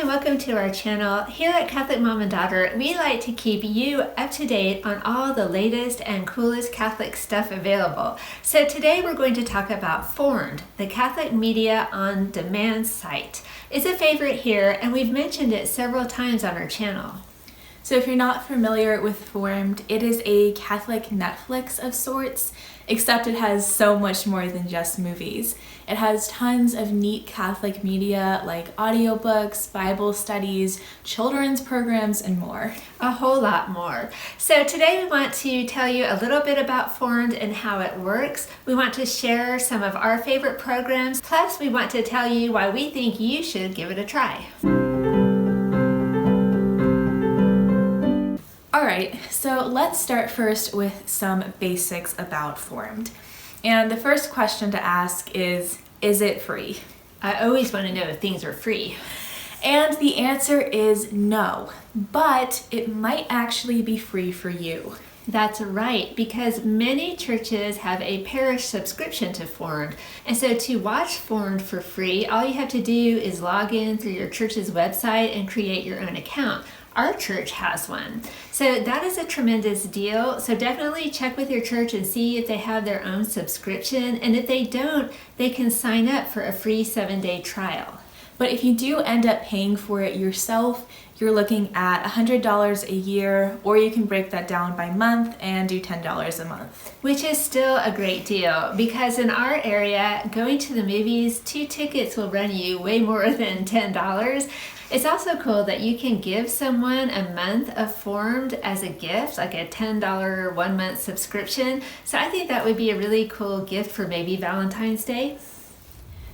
and welcome to our channel. Here at Catholic Mom and Daughter, we like to keep you up to date on all the latest and coolest Catholic stuff available. So today we're going to talk about Formed, the Catholic Media on Demand site. It's a favorite here, and we've mentioned it several times on our channel. So if you're not familiar with Formed, it is a Catholic Netflix of sorts, except it has so much more than just movies. It has tons of neat Catholic media like audiobooks, Bible studies, children's programs, and more. A whole lot more. So today we want to tell you a little bit about Formed and how it works. We want to share some of our favorite programs, plus we want to tell you why we think you should give it a try. Alright, so let's start first with some basics about Formed. And the first question to ask is it free? I always want to know if things are free. And the answer is no, but it might actually be free for you. That's right, because many churches have a parish subscription to Formed. And so to watch Formed for free, all you have to do is log in through your church's website and create your own account. Our church has one. So that is a tremendous deal. So definitely check with your church and see if they have their own subscription. And if they don't, they can sign up for a free 7-day trial. But if you do end up paying for it yourself, you're looking at $100 a year, or you can break that down by month and do $10 a month. Which is still a great deal, because in our area, going to the movies, 2 tickets will run you way more than $10. It's also cool that you can give someone a month of Formed as a gift, like a $10 1-month subscription. So I think that would be a really cool gift for maybe Valentine's Day.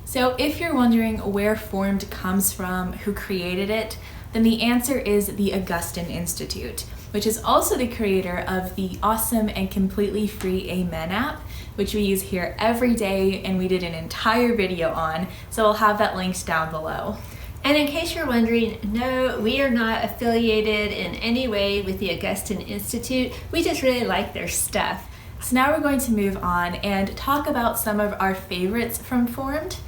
So if you're wondering where Formed comes from, who created it, then the answer is the Augustine Institute, which is also the creator of the awesome and completely free Amen app, which we use here every day and we did an entire video on, so I'll have that linked down below. And in case you're wondering, no, we are not affiliated in any way with the Augustine Institute. We just really like their stuff. So now we're going to move on and talk about some of our favorites from Formed.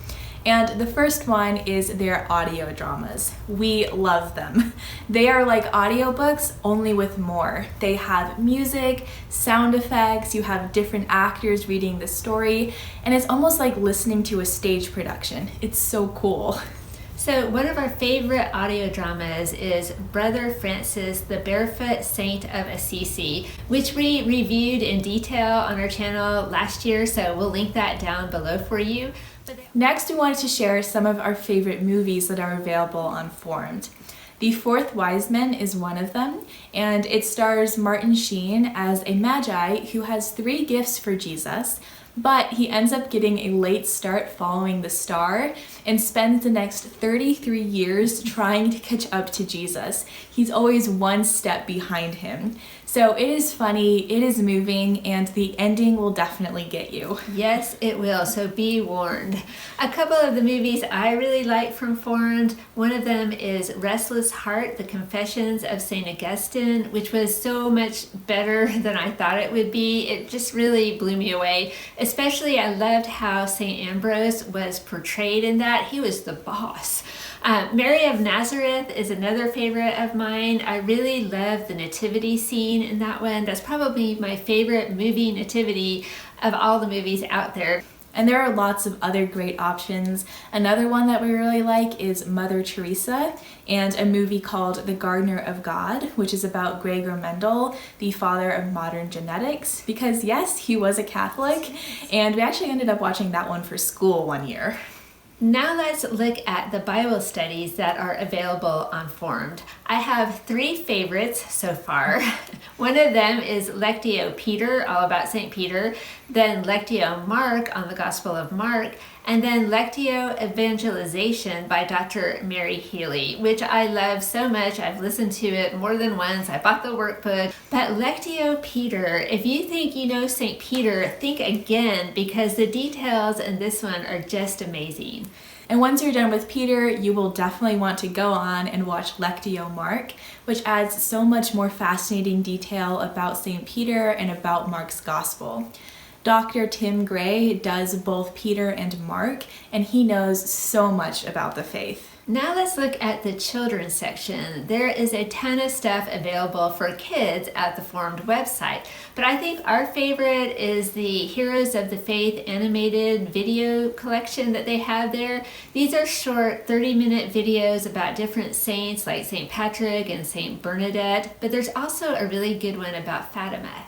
And the first one is their audio dramas. We love them. They are like audiobooks, only with more. They have music, sound effects, you have different actors reading the story, and it's almost like listening to a stage production. It's so cool. So one of our favorite audio dramas is Brother Francis, the Barefoot Saint of Assisi, which we reviewed in detail on our channel last year, so we'll link that down below for you. Next, we wanted to share some of our favorite movies that are available on Formed. The Fourth Wise Men is one of them, and it stars Martin Sheen as a magi who has 3 gifts for Jesus, but he ends up getting a late start following the star and spends the next 33 years trying to catch up to Jesus. He's always one step behind him. So it is funny, it is moving, and the ending will definitely get you. Yes, it will, so be warned. A couple of the movies I really like from Formed, one of them is Restless Heart, The Confessions of St. Augustine, which was so much better than I thought it would be. It just really blew me away. Especially I loved how St. Ambrose was portrayed in that. He was the boss. Mary of Nazareth is another favorite of mine. I really love the nativity scene in that one. That's probably my favorite movie nativity of all the movies out there. And there are lots of other great options. Another one that we really like is Mother Teresa, and a movie called The Gardener of God, which is about Gregor Mendel, the father of modern genetics, because yes, he was a Catholic, and we actually ended up watching that one for school one year. Now let's look at the Bible studies that are available on Formed. I have 3 favorites so far. One of them is Lectio Peter, all about St. Peter, then Lectio Mark on the Gospel of Mark, and then Lectio Evangelization by Dr. Mary Healy, which I love so much. I've listened to it more than once. I bought the workbook. But Lectio Peter, if you think you know St. Peter, think again, because the details in this one are just amazing. And once you're done with Peter, you will definitely want to go on and watch Lectio Mark, which adds so much more fascinating detail about St. Peter and about Mark's Gospel. Dr. Tim Gray does both Peter and Mark, and he knows so much about the faith. Now let's look at the children's section. There is a ton of stuff available for kids at the Formed website, but I think our favorite is the Heroes of the Faith animated video collection that they have there. These are short 30-minute videos about different saints like St. Patrick and St. Bernadette, but there's also a really good one about Fatima.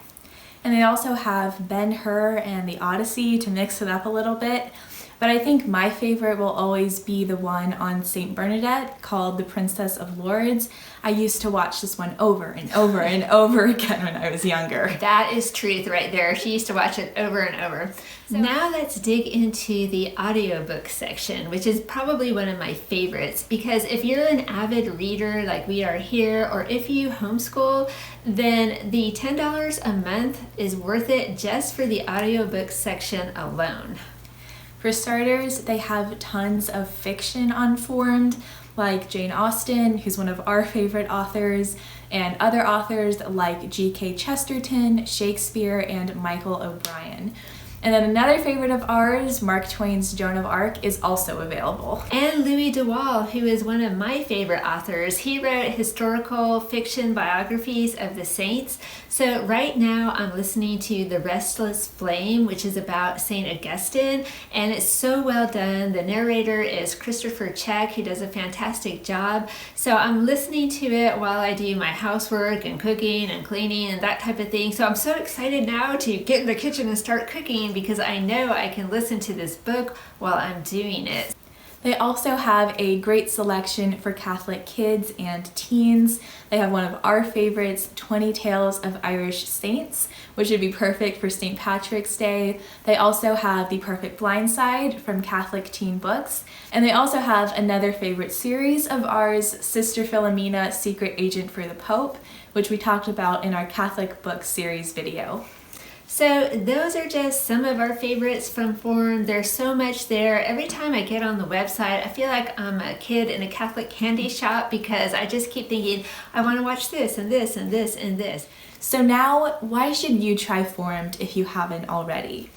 And they also have Ben-Hur and the Odyssey to mix it up a little bit. But I think my favorite will always be the one on St. Bernadette called The Princess of Lourdes. I used to watch this one over and over and over again when I was younger. That is truth right there. She used to watch it over and over. So now let's dig into the audiobook section, which is probably one of my favorites, because if you're an avid reader like we are here, or if you homeschool, then the $10 a month is worth it just for the audiobook section alone. For starters, they have tons of fiction on Formed, like Jane Austen, who's one of our favorite authors, and other authors like G.K. Chesterton, Shakespeare, and Michael O'Brien. And then another favorite of ours, Mark Twain's Joan of Arc, is also available. And Louis de Waal, who is one of my favorite authors. He wrote historical fiction biographies of the saints. So right now I'm listening to The Restless Flame, which is about St. Augustine, and it's so well done. The narrator is Christopher Check, who does a fantastic job. So I'm listening to it while I do my housework and cooking and cleaning and that type of thing. So I'm so excited now to get in the kitchen and start cooking, because I know I can listen to this book while I'm doing it. They also have a great selection for Catholic kids and teens. They have one of our favorites, 20 Tales of Irish Saints, which would be perfect for St. Patrick's Day. They also have The Perfect Blind Side from Catholic Teen Books. And they also have another favorite series of ours, Sister Philomena, Secret Agent for the Pope, which we talked about in our Catholic Book Series video. So those are just some of our favorites from Formed. There's so much there. Every time I get on the website, I feel like I'm a kid in a Catholic candy shop, because I just keep thinking, I want to watch this and this and this and this. So now, why should you try Formed if you haven't already?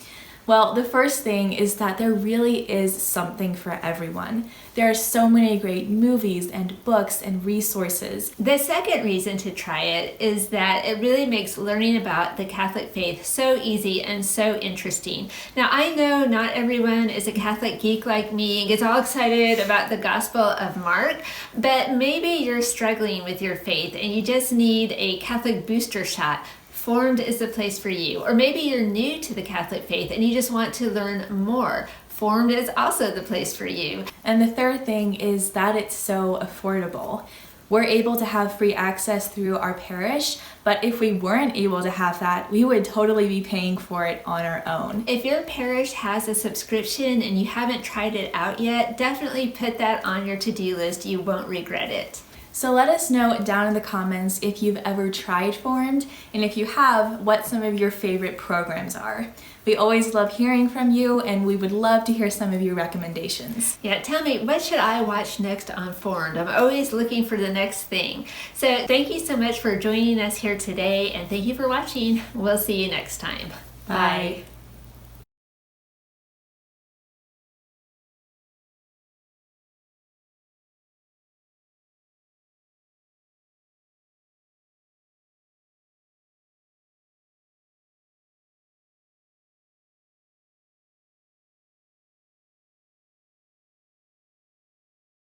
Well, the first thing is that there really is something for everyone. There are so many great movies and books and resources. The second reason to try it is that it really makes learning about the Catholic faith so easy and so interesting. Now, I know not everyone is a Catholic geek like me and gets all excited about the Gospel of Mark, but maybe you're struggling with your faith and you just need a Catholic booster shot. Formed is the place for you. Or maybe you're new to the Catholic faith and you just want to learn more. Formed is also the place for you. And the third thing is that it's so affordable. We're able to have free access through our parish, but if we weren't able to have that, we would totally be paying for it on our own. If your parish has a subscription and you haven't tried it out yet, definitely put that on your to-do list. You won't regret it. So let us know down in the comments if you've ever tried Formed, and if you have, what some of your favorite programs are. We always love hearing from you, and we would love to hear some of your recommendations. Yeah, tell me, what should I watch next on Formed? I'm always looking for the next thing. So thank you so much for joining us here today, and thank you for watching. We'll see you next time. Bye.